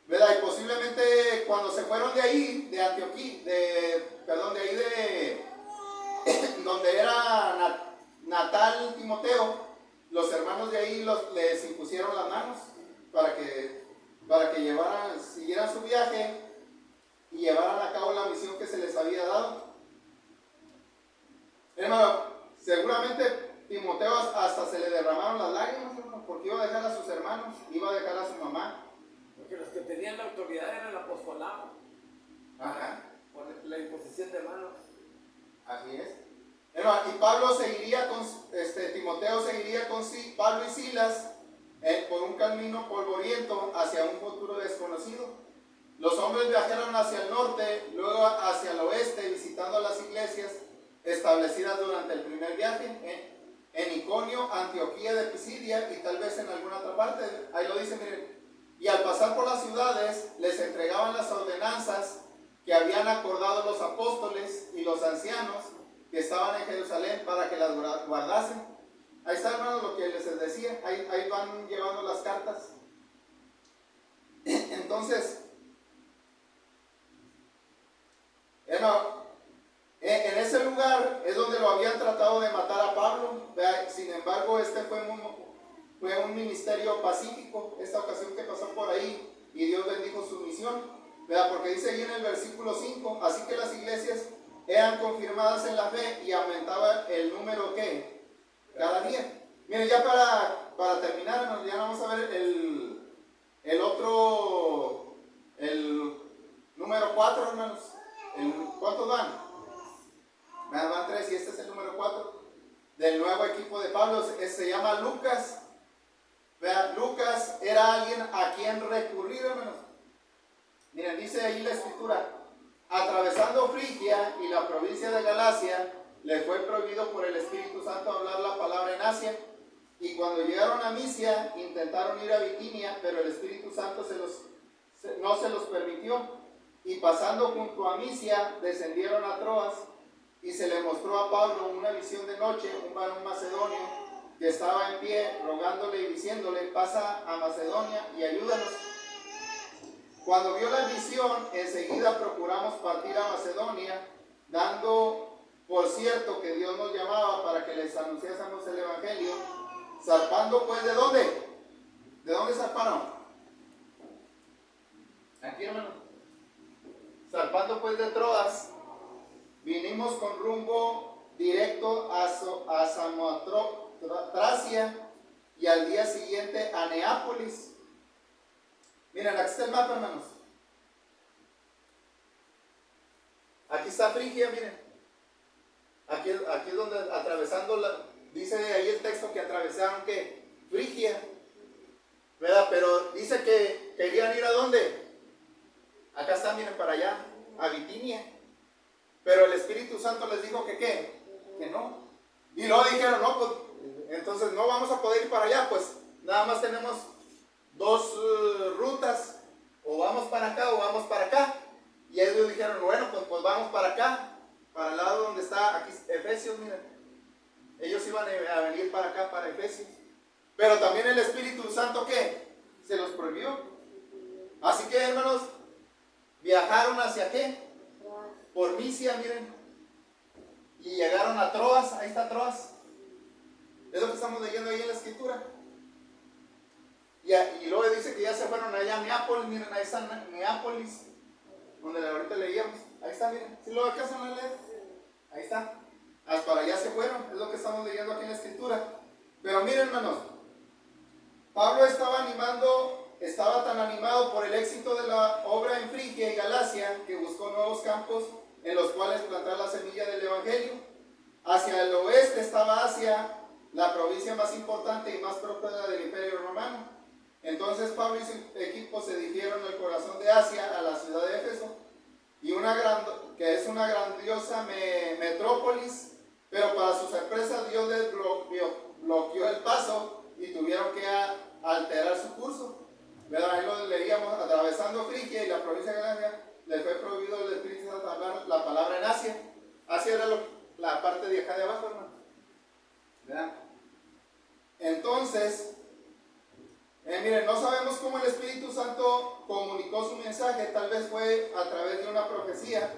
¿verdad? Y posiblemente cuando se fueron de ahí, de Antioquía, de ahí donde era natal Timoteo, los hermanos de ahí les impusieron las manos para que siguieran su viaje y llevaran a cabo la misión que se les había dado. Hermano, seguramente Timoteo hasta se le derramaron las lágrimas, hermano, porque iba a dejar a sus hermanos, iba a dejar a su mamá. Porque los que tenían la autoridad eran el apostolado. Ajá. Por la imposición de manos. Así es. Hermano, y Pablo seguiría Timoteo seguiría con Pablo y Silas por un camino polvoriento hacia un futuro desconocido. Los hombres viajaron hacia el norte, luego hacia el oeste, visitando las iglesias establecidas durante el primer viaje en Iconio, Antioquía de Pisidia y tal vez en alguna otra parte. Ahí lo dice, miren. Y al pasar por las ciudades, les entregaban las ordenanzas que habían acordado los apóstoles y los ancianos que estaban en Jerusalén para que las guardasen. Ahí está, hermanos, lo que les decía. Ahí van llevando las cartas. Entonces, hermano, en ese lugar es donde lo habían tratado de matar a Pablo. Sin embargo, fue un ministerio pacífico, esta ocasión que pasó por ahí, y Dios bendijo su misión. Porque dice ahí en el versículo 5, así que las iglesias eran confirmadas en la fe y aumentaba el número que cada día. Miren, ya para terminar, ya vamos a ver el número 4, hermanos. ¿Cuántos van? Van 3 y este es el número 4 del nuevo equipo de Pablo. Se llama Lucas. Vean, Lucas era alguien a quien recurrir, hermanos. Miren, dice ahí la escritura: atravesando Frigia y la provincia de Galacia, le fue prohibido por el Espíritu Santo hablar la palabra en Asia. Y cuando llegaron a Misia, intentaron ir a Bitinia, pero el Espíritu Santo no se los permitió. Y pasando junto a Misia, descendieron a Troas, y se le mostró a Pablo una visión de noche, un varón macedonio, que estaba en pie, rogándole y diciéndole: pasa a Macedonia y ayúdanos. Cuando vio la visión, enseguida procuramos partir a Macedonia, dando por cierto que Dios nos llamaba para que les anunciásemos el Evangelio. Zarpando pues, ¿de dónde? ¿De dónde zarparon? Aquí, hermano. Zarpando pues de Troas, vinimos con rumbo directo a Samotracia y al día siguiente a Neápolis. Miren, aquí está el mapa, hermanos. Aquí está Frigia, miren. Aquí es donde atravesando dice ahí el texto que atravesaron que Frigia, ¿verdad? Pero dice que querían ir ¿a dónde? Acá está, miren, para allá, a Bitinia. Pero el Espíritu Santo les dijo que ¿qué? Que no. Y luego dijeron, no, pues entonces no vamos a poder ir para allá, pues nada más tenemos dos rutas, o vamos para acá o vamos para acá. Y ellos dijeron, bueno, pues vamos para acá, para el lado donde está aquí Efesios, miren. Ellos iban a venir para acá, para Efesios. Pero también el Espíritu Santo, ¿qué? Se los prohibió. Así que, hermanos, viajaron hacia ¿qué? Por Misia, miren. Y llegaron a Troas, ahí está Troas. Es lo que estamos leyendo ahí en la escritura. Y luego dice que ya se fueron allá a Neápolis, miren, ahí está Neápolis, donde ahorita leíamos. Ahí está, miren. ¿Sí lo alcanzan a leer? Ahí está. Hasta para allá se fueron, es lo que estamos leyendo aquí en la escritura. Pero miren, hermanos, Pablo estaba tan animado por el éxito de la obra en Frigia y Galacia, que buscó nuevos campos en los cuales plantar la semilla del Evangelio. Hacia el oeste estaba Asia, la provincia más importante y más próspera del Imperio Romano. Entonces Pablo y su equipo se dirigieron al corazón de Asia, a la ciudad de Éfeso, que es una grandiosa metrópolis, pero para su sorpresa Dios les bloqueó el paso y tuvieron que alterar su curso. ¿Verdad? Ahí lo leíamos, atravesando Frigia y la provincia de Galacia, le fue prohibido al Espíritu Santo hablar la palabra en Asia. Asia era la parte de acá de abajo, hermano. ¿Verdad? Entonces, miren, no sabemos cómo el Espíritu Santo comunicó su mensaje, tal vez fue a través de una profecía,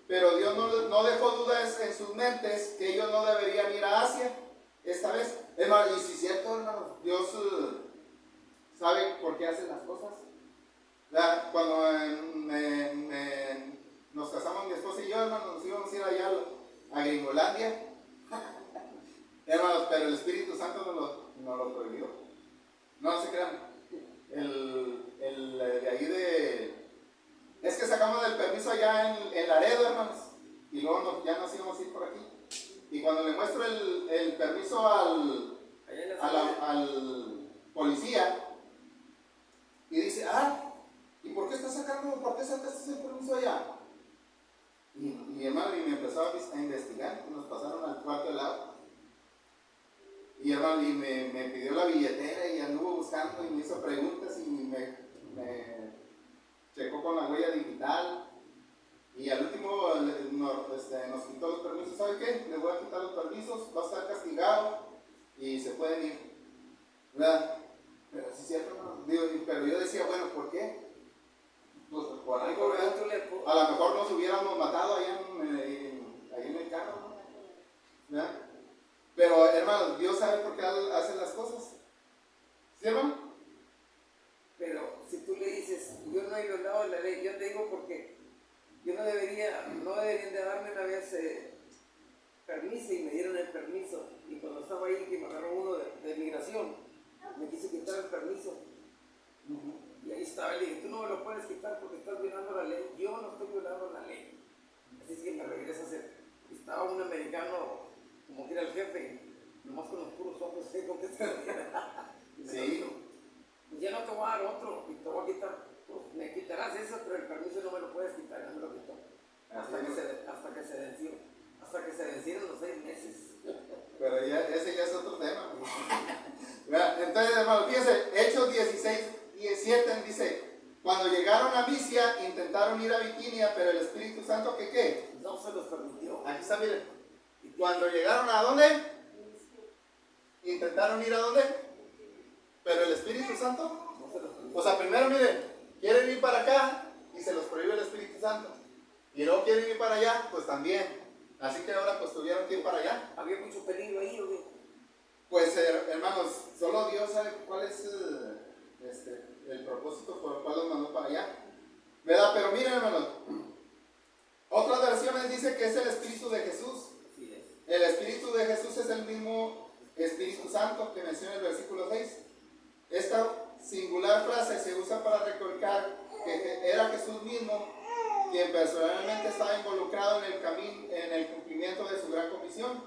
pero Dios no dejó dudas en sus mentes que ellos no deberían ir a Asia esta vez. Hermano, y si es cierto, hermano, Dios sabe por qué hacen las cosas. ¿Verdad? Cuando nos casamos mi esposa y yo, hermano, nos íbamos a ir allá a Gringolandia. Hermanos, pero el Espíritu Santo nos lo prohibió. No se crean. De ahí es que sacamos el permiso allá en Laredo, hermanos. Y luego ya nos íbamos a ir por aquí. Y cuando le muestro el permiso al policía, y dice, ¿y por qué sacaste el permiso allá? Y hermano, y me empezó a investigar, nos pasaron al cuarto de lado. Y hermano, y me pidió la billetera y anduvo buscando y me hizo preguntas y me checó con la huella digital. Y al último nos quitó los permisos. ¿Sabe qué? Les voy a quitar los permisos, va a estar castigado y se pueden ir. ¿Verdad? Pero sí es cierto, ¿no? Pero yo decía, bueno, ¿por qué? Pues por algo, ¿verdad? A lo mejor nos hubiéramos matado ahí en el carro, ¿no? ¿Verdad? Pero hermano, Dios sabe por qué hace las cosas. ¿Sí, hermano? Pero si tú le dices, yo no he violado la ley, yo te digo porque yo no deberían de darme una vez permiso, y me dieron el permiso. Y cuando estaba ahí, que me agarró uno de migración, me quiso quitar el permiso. Y ahí estaba, le dije, tú no me lo puedes quitar porque estás violando la ley. Yo no estoy violando la ley. Así es que me regreso a hacer. Estaba un americano, como que era el jefe, nomás con los puros ojos, con que se sí. Pues ya no te voy a dar otro, y te voy a quitar. Pues me quitarás eso, pero el permiso no me lo puedes quitar, ya me lo quitó. Hasta que se venció. Hasta hasta que se vencieron los 6 meses. Pero ese ya es otro tema. Entonces, hermanos, fíjense, Hechos 16:17 dice: cuando llegaron a Misia, intentaron ir a Bitinia, pero el Espíritu Santo, ¿qué? No se los permitió. Aquí está, miren. Cuando llegaron a dónde? Intentaron ir a dónde? Pero el Espíritu Santo. No se los permitió. O sea, primero, miren, quieren ir para acá y se los prohíbe el Espíritu Santo. Y luego quieren ir para allá, pues también. Así que ahora pues tuvieron que ir para allá. Había mucho peligro ahí, ¿o qué? Pues hermanos, solo Dios sabe cuál es el propósito por el cual los mandó para allá. ¿Verdad? Pero miren, hermanos, otras versiones dicen que es el Espíritu de Jesús. Así es. El Espíritu de Jesús es el mismo Espíritu Santo que menciona el versículo 6. Esta singular frase se usa para recalcar que era Jesús mismo quien personalmente estaba involucrado en el camino, en el cumplimiento de su gran comisión.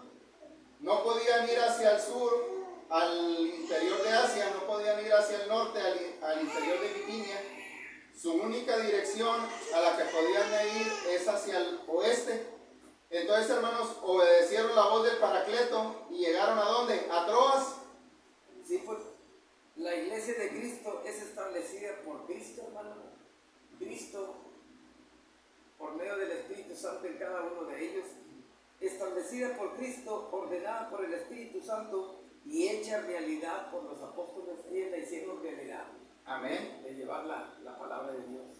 No podían ir hacia el sur, al interior de Asia, no podían ir hacia el norte, al interior de Bitinia. Su única dirección a la que podían ir es hacia el oeste. Entonces, hermanos, obedecieron la voz del Paracleto y llegaron ¿a dónde? A Troas. Sí, pues la iglesia de Cristo es establecida por Cristo, hermano. Cristo, por medio del Espíritu Santo en cada uno de ellos, establecida por Cristo, ordenada por el Espíritu Santo y hecha realidad por los apóstoles que la hicieron realidad. Amén. De llevar la palabra de Dios.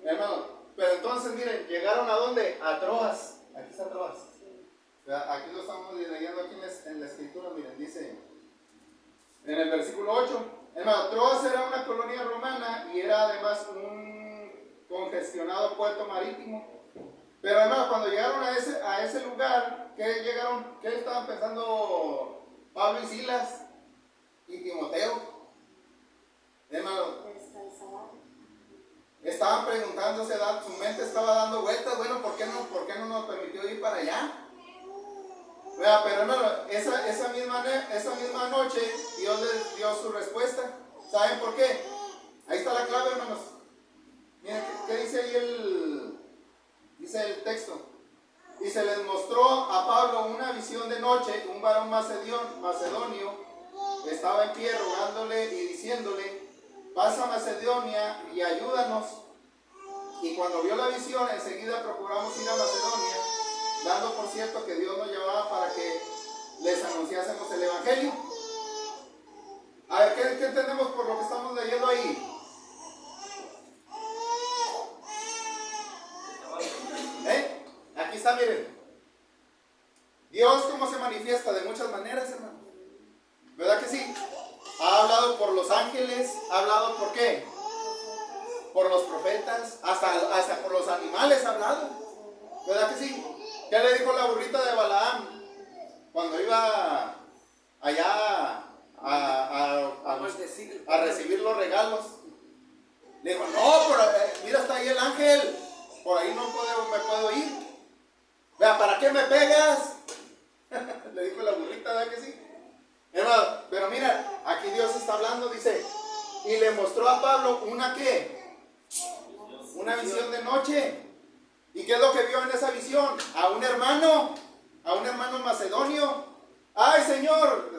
Hermano, pero entonces miren, llegaron ¿a dónde? A Troas. Aquí está Troas. Aquí lo estamos leyendo aquí en la escritura, miren, dice en el versículo 8. Hermano, Troas era una colonia romana y era además un congestionado puerto marítimo. Pero hermano, cuando llegaron a ese lugar, ¿qué estaban pensando Pablo y Silas y Timoteo? Hermano, estaban preguntándose, su mente estaba dando vueltas, bueno, ¿por qué no nos permitió ir para allá? Pero hermano, esa misma noche Dios les dio su respuesta. ¿Saben por qué? Ahí está la clave, hermanos. Miren, ¿qué dice ahí dice el texto? Y se les mostró a Pablo una visión de noche, un varón macedonio estaba en pie rogándole y diciéndole: pasa a Macedonia y ayúdanos. Y cuando vio la visión, enseguida procuramos ir a Macedonia, dando por cierto que Dios nos llevaba para que les anunciásemos el Evangelio. A ver, ¿qué entendemos por lo que estamos leyendo ahí? Aquí está, miren. Dios, ¿cómo se manifiesta? De muchas maneras, hermano. ¿Verdad que sí? Ha hablado por los ángeles, ha hablado ¿por qué? Por los profetas, hasta por los animales ha hablado. ¿Verdad que sí? ¿Qué le dijo la burrita de Balaam cuando iba allá a recibir los regalos? Le dijo: no, mira, está ahí el ángel, por ahí no me puedo ir. Vea, ¿para qué me pegas? Le dijo la burrita, ¿verdad que sí? Hermano, pero mira, aquí Dios está hablando, dice, y le mostró a Pablo una ¿qué? Una visión de noche. ¿Y qué es lo que vio en esa visión? A un hermano macedonio. Ay, Señor,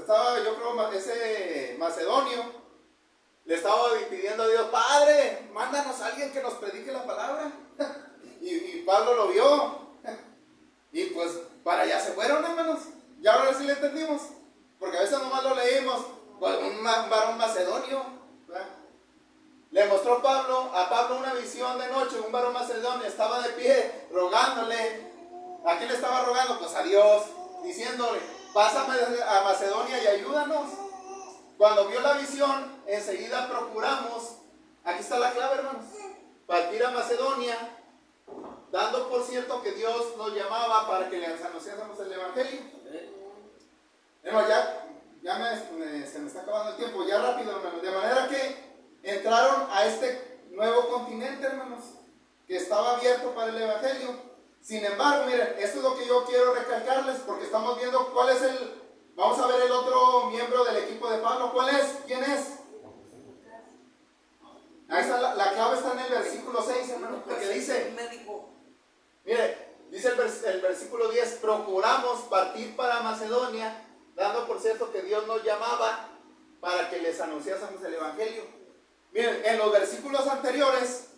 yo creo ese macedonio le estaba pidiendo a Dios: Padre, mándanos a alguien que nos predique la palabra. y Pablo lo vio. Y pues para allá se fueron, hermanos. Ya ahora sí le entendimos. Porque a veces nomás lo leímos, pues un varón macedonio, ¿verdad? Le mostró a Pablo una visión de noche, un varón macedonio estaba de pie rogándole. ¿A quién le estaba rogando? Pues a Dios, diciéndole: pásame a Macedonia y ayúdanos. Cuando vio la visión, enseguida procuramos, aquí está la clave, hermanos, partir a Macedonia, dando por cierto que Dios nos llamaba para que les anunciásemos el Evangelio. Hermano, se me está acabando el tiempo, ya rápido, hermanos. De manera que entraron a este nuevo continente, hermanos, que estaba abierto para el Evangelio. Sin embargo, miren, esto es lo que yo quiero recalcarles, porque estamos viendo cuál es vamos a ver el otro miembro del equipo de Pablo. ¿Cuál es? ¿Quién es? Ahí está, la clave está en el versículo 6, hermano, porque dice, mire, dice el versículo 10, procuramos partir para Macedonia, dando por cierto que Dios nos llamaba para que les anunciásemos el Evangelio. Miren, en los versículos anteriores,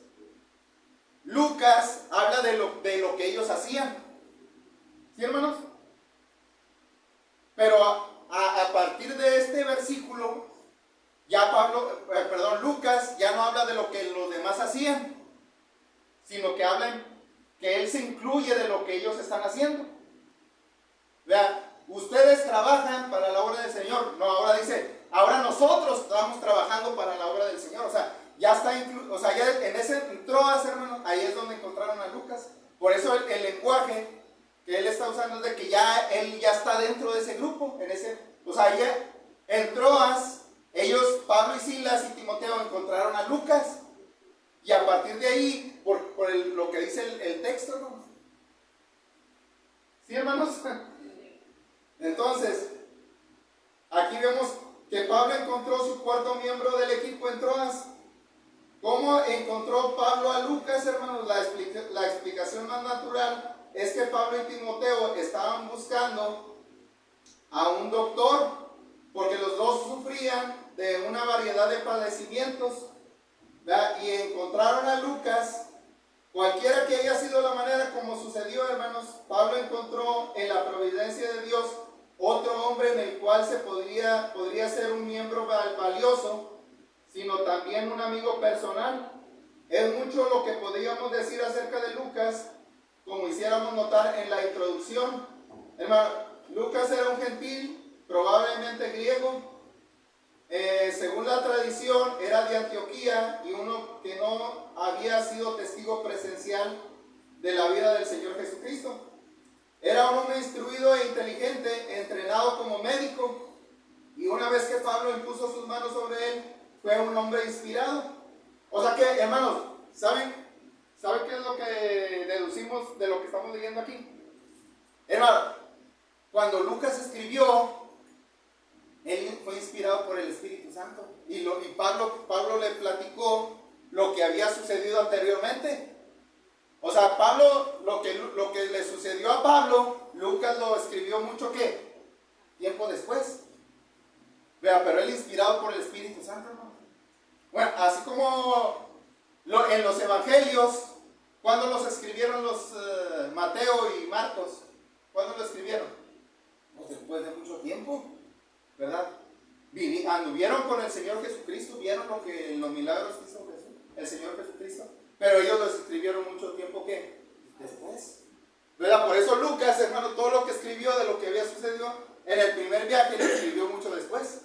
Lucas habla de lo que ellos hacían. ¿Sí, hermanos? Pero a partir de este versículo, ya Lucas ya no habla de lo que los demás hacían, sino que hablan que él se incluye de lo que ellos están haciendo. Vean, ustedes trabajan para la obra del Señor. No, ahora dice, ahora nosotros estamos trabajando para la obra del Señor. O sea, ya está incluido, o sea, ya en ese Troas, hermanos, ahí es donde encontraron a Lucas. Por eso el lenguaje que él está usando es de que ya él ya está dentro de ese grupo, o sea, ya en Troas, ellos, Pablo y Silas y Timoteo, encontraron a Lucas, y a partir de ahí, por lo que dice el texto, ¿no? ¿Sí, hermanos? Entonces, aquí vemos que Pablo encontró su cuarto miembro del equipo en Troas. ¿Cómo encontró Pablo a Lucas, hermanos? La explicación más natural es que Pablo y Timoteo estaban buscando a un doctor, porque los dos sufrían de una variedad de padecimientos, ¿verdad? Y encontraron a Lucas. Cualquiera que haya sido la manera como sucedió, hermanos, Pablo encontró en la providencia de Dios otro hombre en el cual podría ser un miembro valioso, sino también un amigo personal. Es mucho lo que podríamos decir acerca de Lucas, como hiciéramos notar en la introducción. Hermano, Lucas era un gentil, probablemente griego. Según la tradición, era de Antioquía y uno que no había sido testigo presencial de la vida del Señor Jesucristo. Era un hombre instruido e inteligente, entrenado como médico, y una vez que Pablo impuso sus manos sobre él, fue un hombre inspirado. O sea que, hermanos, ¿saben qué es lo que deducimos de lo que estamos leyendo aquí? Hermano, cuando Lucas escribió, él fue inspirado por el Espíritu Santo. Y Pablo le platicó lo que había sucedido anteriormente. O sea, Pablo, lo que le sucedió a Pablo, Lucas lo escribió mucho tiempo después. Vea, pero él inspirado por el Espíritu Santo, ¿no? Bueno, así como en los evangelios, ¿cuándo los escribieron los Mateo y Marcos? ¿Cuándo lo escribieron? Pues después de mucho tiempo, ¿verdad? Anduvieron con el Señor Jesucristo, vieron los milagros que hizo el Señor Jesucristo, pero ellos los escribieron mucho tiempo después, ¿verdad? Por eso Lucas, hermano, todo lo que escribió de lo que había sucedido en el primer viaje lo escribió mucho después.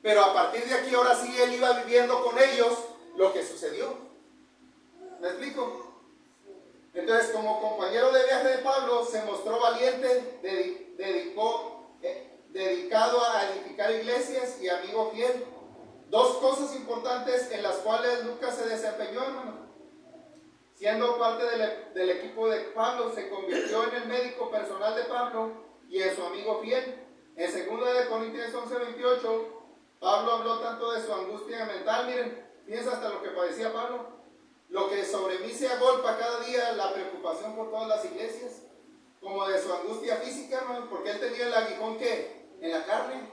Pero a partir de aquí, ahora sí, él iba viviendo con ellos lo que sucedió. ¿Me explico? Entonces, como compañero de viaje de Pablo, se mostró valiente, dedicado a edificar iglesias y amigo fiel. Dos cosas importantes en las cuales Lucas se desempeñó, hermano. Siendo parte del equipo de Pablo, se convirtió en el médico personal de Pablo y en su amigo fiel. En 2 Corintios 11:28, Pablo habló tanto de su angustia mental. Miren, piensa hasta lo que padecía Pablo. Lo que sobre mí se agolpa cada día, la preocupación por todas las iglesias, como de su angustia física, hermano, porque él tenía el aguijón en la carne.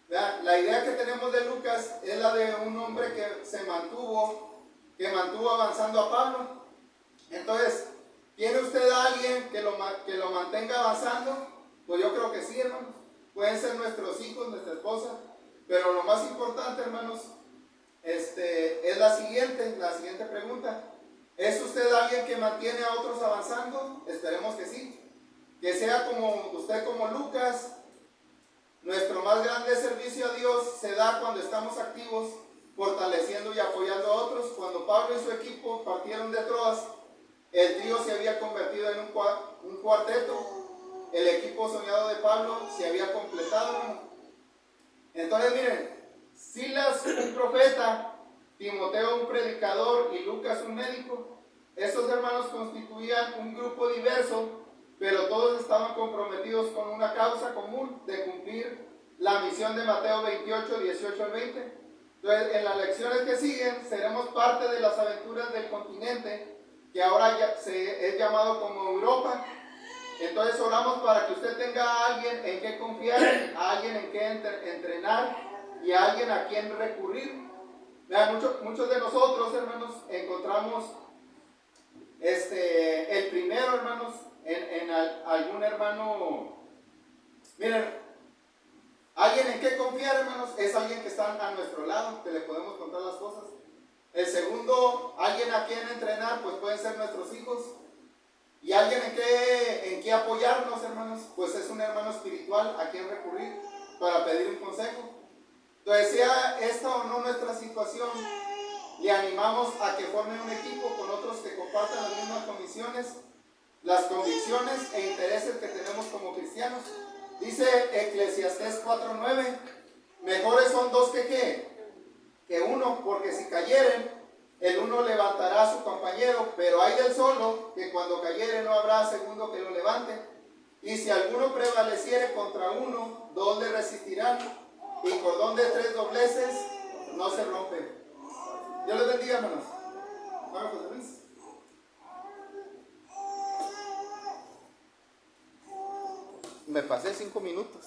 ¿Verdad? La idea que tenemos de Lucas es la de un hombre que mantuvo avanzando a Pablo. Entonces, ¿tiene usted a alguien que lo mantenga avanzando? Pues yo creo que sí, hermanos. Pueden ser nuestros hijos, nuestra esposa. Pero lo más importante, hermanos, es la siguiente pregunta. ¿Es usted alguien que mantiene a otros avanzando? Esperemos que sí. Que sea como usted, como Lucas. Nuestro más grande servicio a Dios se da cuando estamos activos, fortaleciendo y apoyando a otros. Cuando Pablo y su equipo partieron de Troas, el trío se había convertido en un cuarteto. El equipo soñado de Pablo se había completado. Entonces, miren, Silas, un profeta, Timoteo, un predicador, y Lucas, un médico. Estos hermanos constituían un grupo diverso, pero todos estaban comprometidos con una causa común de cumplir la misión de Mateo 28, 18 al 20. Entonces, en las lecciones que siguen, seremos parte de las aventuras del continente que ahora ya es llamado como Europa. Entonces oramos para que usted tenga a alguien en que confiar, a alguien en que entrenar y a alguien a quien recurrir. Vean, muchos de nosotros, hermanos, encontramos el primero, hermanos, en algún hermano. Miren, alguien en que confiar, hermanos, es alguien que está a nuestro lado, que le podemos contar las cosas. El segundo, alguien a quien entrenar, pues pueden ser nuestros hijos. Y alguien en que apoyarnos, hermanos, pues es un hermano espiritual a quien recurrir para pedir un consejo. Entonces, sea esta o no nuestra situación, le animamos a que formen un equipo con otros que compartan las mismas las convicciones e intereses que tenemos como cristianos. Dice Eclesiastés 4:9, mejores son dos que uno, porque si cayeren, el uno levantará a su compañero, pero hay del solo, que cuando cayere no habrá segundo que lo levante. Y si alguno prevaleciere contra uno, dos le resistirán, y cordón de 3 dobleces no se rompe. Dios les bendiga, hermanos. Hermano José Luis. Me pasé 5 minutos.